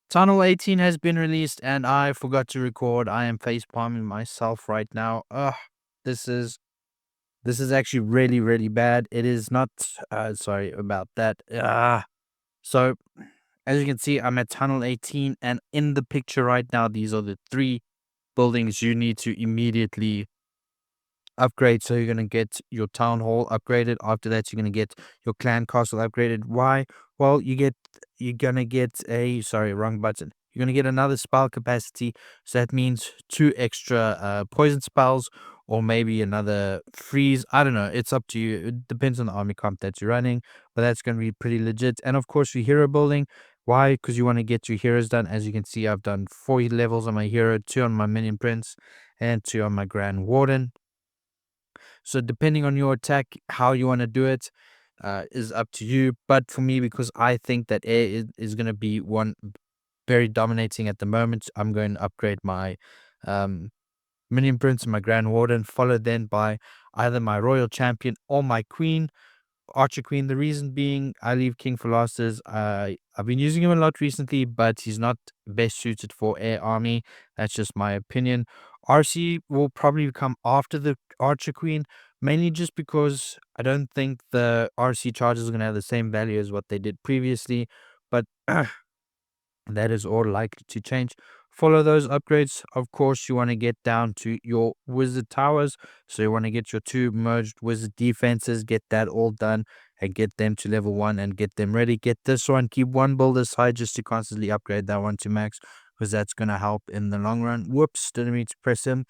Tunnel 18 has been released and I forgot to record. I am face palming myself right now. This is this is actually really, really bad. It is not sorry about that. So as you can see, I'm at Tunnel 18 and in the picture right now, these are the three buildings you need to immediately upgrade. So you're gonna get your town hall upgraded. After that, you're gonna get your clan castle upgraded. Why? Well, you're gonna get a sorry, wrong button. You're gonna get another spell capacity. So that means two extra poison spells or maybe another freeze. I don't know. It's up to you. It depends on the army comp that you're running, but that's gonna be pretty legit. And of course, your hero building. Why? Because you want to get your heroes done. As you can see, I've done 40 levels on my hero, 2 on my minion prince, and 2 on my grand warden. So depending on your attack, how you want to do it is up to you. But for me, because I think that air is going to be one very dominating at the moment, I'm going to upgrade my um, minion prince and my grand warden, followed then by either my royal champion or my queen. Archer Queen. The reason being, I leave King for last is I've been using him a lot recently, but he's not best suited for air army. That's just my opinion. RC will probably come after the Archer Queen, mainly just because I don't think the RC charges are going to have the same value as what they did previously. But that is all likely to change. Follow those upgrades. Of course, you want to get down to your wizard towers. So you want to get your two merged wizard defenses, get that all done, and get them to level 1 and get them ready. Get this one, keep one build aside just to constantly upgrade that one to max, because that's going to help in the long run. Whoops, didn't mean to press him.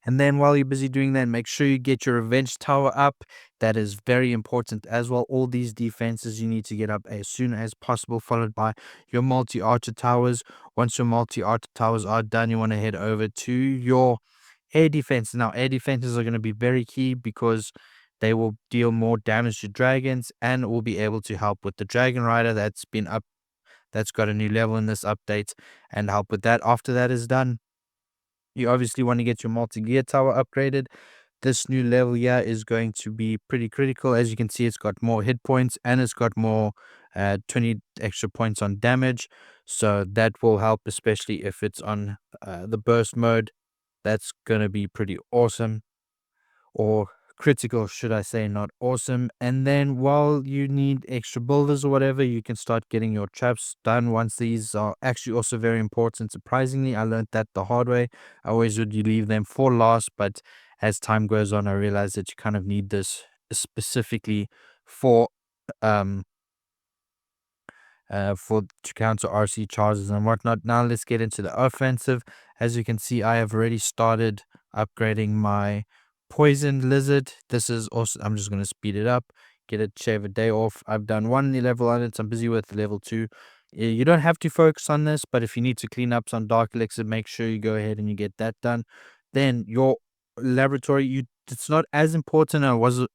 And then while you're busy doing that, make sure you get your revenge tower up. That is very important as well. All these defenses you need to get up as soon as possible, followed by your multi-archer towers. Once your multi-archer towers are done, you want to head over to your air defense. Now, air defenses are going to be very key because they will deal more damage to dragons and will be able to help with the dragon rider that's got a new level in this update and help with that. After that is done, you obviously want to get your multi-gear tower upgraded. This new level here is going to be pretty critical. As you can see, it's got more hit points and it's got more 20 extra points on damage. So that will help, especially if it's on the burst mode. That's going to be pretty awesome, or critical, should I say, not awesome. And then while you need extra builders or whatever, you can start getting your traps done. Once these are actually also very important. Surprisingly, I learned that the hard way. I always would leave them for last, but as time goes on, I realized that you kind of need this specifically for um for to counter RC charges and whatnot. Now let's get into the offensive. As you can see, I have already started upgrading my poison lizard. This is also, I'm just going to speed it up, get it, shave a day off. I've done one level on it. I'm busy with level 2. You don't have to focus on this, but if you need to clean up some dark elixir, make sure you go ahead and you get that done. Then your laboratory, it's not as important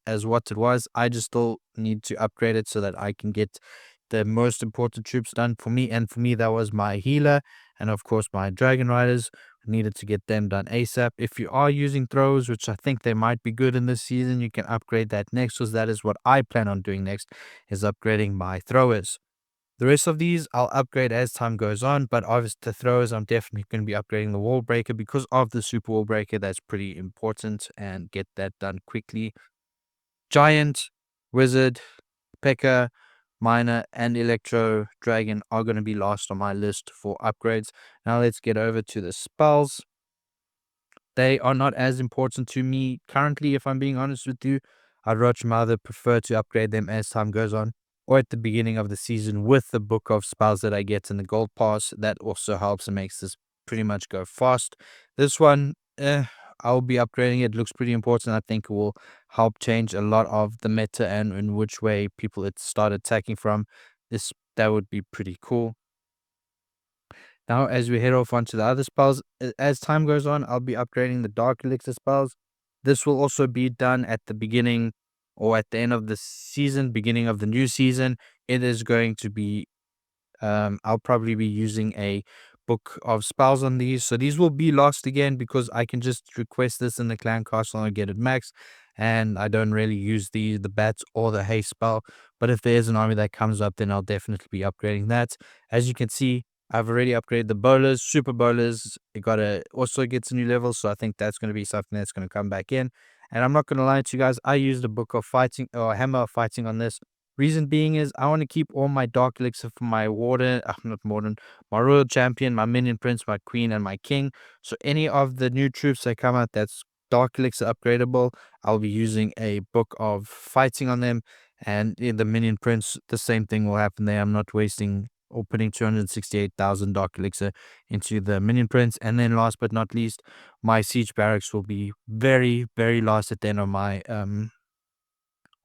as what it was. I just still need to upgrade it so that I can get the most important troops done for me. And for me, that was my healer and, of course, my dragon riders. I needed to get them done ASAP. If you are using throws, which I think they might be good in this season, you can upgrade that next, because that is what I plan on doing next, is upgrading my throwers. The rest of these I'll upgrade as time goes on, but obviously the throwers, I'm definitely going to be upgrading the wall breaker because of the super wall breaker. That's pretty important, and get that done quickly. Giant, wizard, P.E.K.K.A, Miner, and Electro Dragon are going to be last on my list for upgrades. Now let's get over to the spells. They are not as important to me currently, if I'm being honest with you. I'd rather prefer to upgrade them as time goes on, or at the beginning of the season with the book of spells that I get in the gold pass. That also helps and makes this pretty much go fast. This one, I'll be upgrading it. Looks pretty important. I think it will help change a lot of the meta and in which way people start attacking from. That would be pretty cool. Now, as we head off onto the other spells, as time goes on, I'll be upgrading the Dark Elixir spells. This will also be done at the beginning or at the end of the season, beginning of the new season. It is going to be, I'll probably be using a book of spells on these. So these will be lost again because I can just request this in the clan castle and get it max. And I don't really use the bats or the haste spell. But if there's an army that comes up, then I'll definitely be upgrading that. As you can see, I've already upgraded the bowlers, super bowlers. It also gets a new level, so I think that's gonna be something that's gonna come back in. And I'm not gonna lie to you guys, I used a book of fighting or hammer of fighting on this. Reason being is I want to keep all my dark elixir for my warden, not warden, my royal champion, my minion prince, my queen, and my king. So any of the new troops that come out that's dark elixir upgradable, I'll be using a book of fighting on them. And in the minion prince, the same thing will happen there. I'm not wasting or putting 268,000 dark elixir into the minion prince. And then last but not least, my siege barracks will be very, very last at the end of my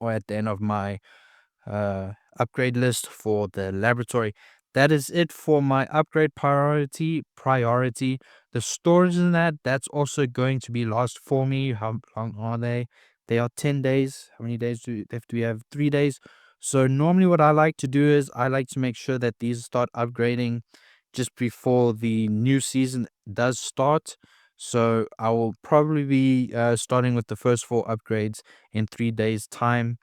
or at the end of my upgrade list for the laboratory. That is it for my upgrade priority. The storage in that's also going to be lost for me. How long are they? They are 10 days. How many days do we have? 3 days. So normally what I like to do is I like to make sure that these start upgrading just before the new season does start. So I will probably be starting with the first 4 upgrades in 3 days time.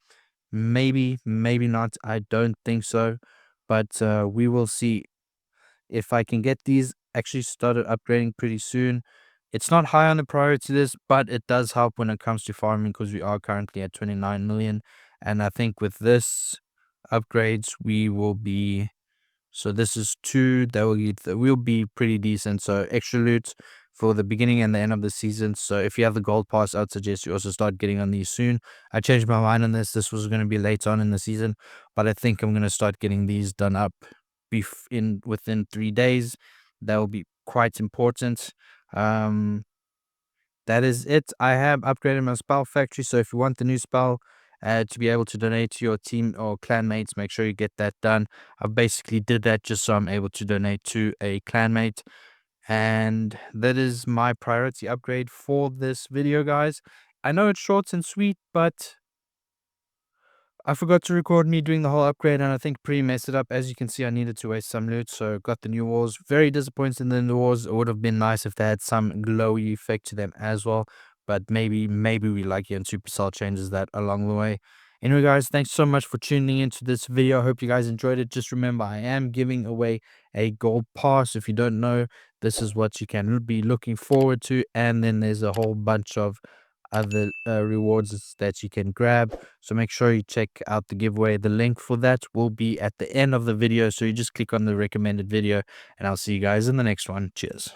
Maybe, maybe not. I don't think so. But we will see if I can get these actually started upgrading pretty soon. It's not high on the priority list, but it does help when it comes to farming because we are currently at 29 million. And I think with this upgrades, we will be so this is 2 that will be pretty decent. So extra loot for the beginning and the end of the season. So if you have the gold pass, I'd suggest you also start getting on these soon. I changed my mind on this. This was going to be late on in the season, but I think I'm going to start getting these done up within 3 days. That will be quite important. Um, that is it. I have upgraded my spell factory. So if you want the new spell to be able to donate to your team or clanmates, make sure you get that done. I basically did that just so I'm able to donate to a clanmate. And that is my priority upgrade for this video, guys. I know it's short and sweet, but I forgot to record me doing the whole upgrade, and I think pretty messed it up. As you can see, I needed to waste some loot, so got the new walls. Very disappointed in the walls. It would have been nice if they had some glowy effect to them as well, but maybe we lucky and Supercell changes that along the way. Anyway, guys, thanks so much for tuning into this video. I hope you guys enjoyed it. Just remember, I am giving away a gold pass. If you don't know, this is what you can be looking forward to, and then there's a whole bunch of other rewards that you can grab. So make sure you check out the giveaway. The link for that will be at the end of the video. So you just click on the recommended video, and I'll see you guys in the next one. Cheers.